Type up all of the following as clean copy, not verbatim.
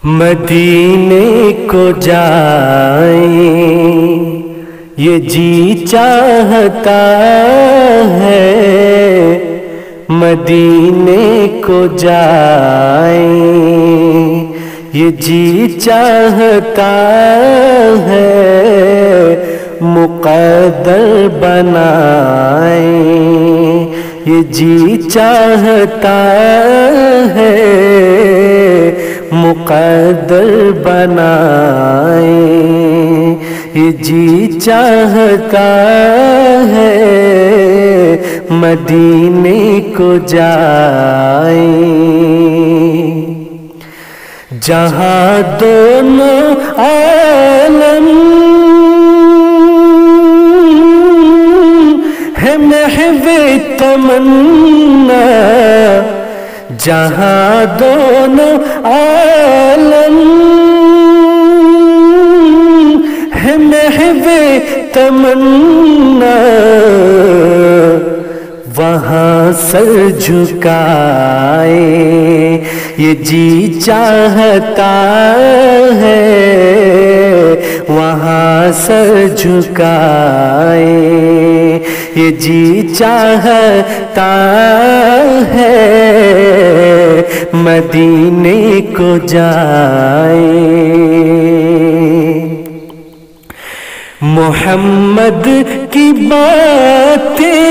مدینے کو جائیں یہ جی چاہتا ہے، مدینے کو جائیں یہ جی چاہتا ہے، مقدر بنائیں یہ جی چاہتا ہے، مقدر بنائیں یہ جی چاہتا ہے، مدینے کو جائیں جہاں دونوں عالم ہے محو تمنا، جہاں دونوں عالم ہے محو تمنا، وہاں سر جھکائے یہ جی چاہتا ہے، وہاں سر جھکائے یہ جی چاہتا ہے، مدینے کو جائیں محمد کی باتیں،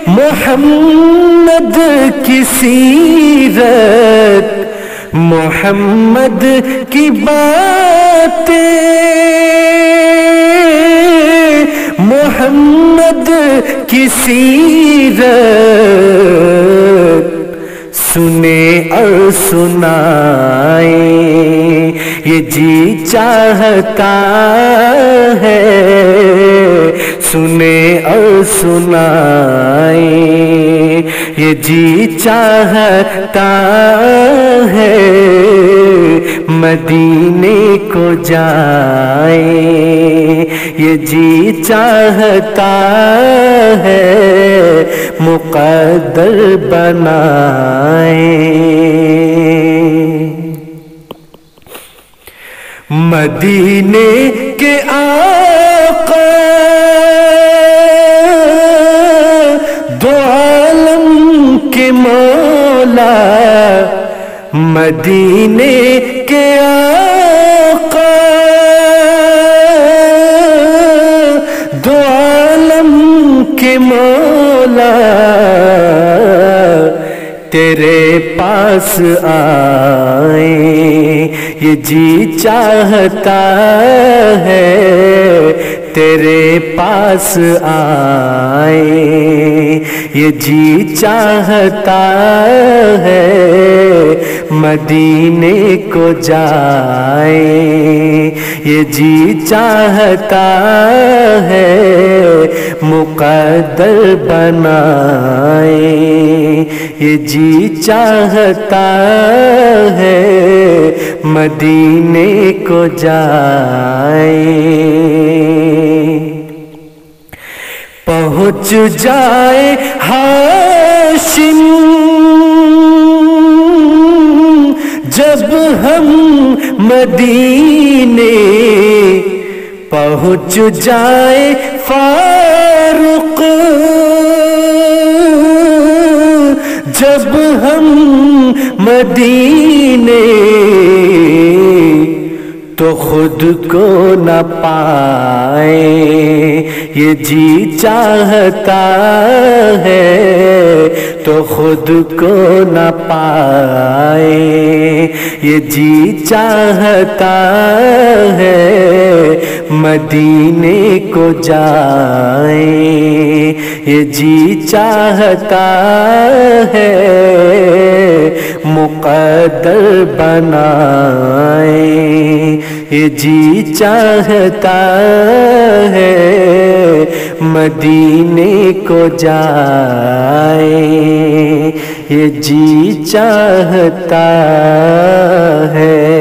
محمد کی سیرت، محمد کی باتیں، محمد کی سیرت سنے اور سنائیں یہ جی چاہتا ہے، سنے اور سنائیں یہ جی چاہتا ہے، مدینے کو جائیں یہ جی چاہتا ہے، مقدر بنائیں مدینے کے آقا دو عالم کے مولا، مدینے کے آقا دو عالم کے مولا، تیرے پاس آئیں یہ جی چاہتا ہے، تیرے پاس آئیں یہ جی چاہتا ہے، مدینے کو جائیں یہ جی چاہتا ہے، مقدر بنائیں یہ جی چاہتا ہے، مدینے کو جائیں پہنچ جائے ہاشم جب ہم مدینے، پہنچ جائے فاروق جب ہم مدینے، تو خود کو نہ پائیں یہ جی چاہتا ہے، تو خود کو نہ پائیں یہ جی چاہتا ہے، مدینے کو جائیں یہ جی چاہتا ہے، مقدر بنائیں یہ جی چاہتا ہے، مدینے کو جائیں یہ جی چاہتا ہے۔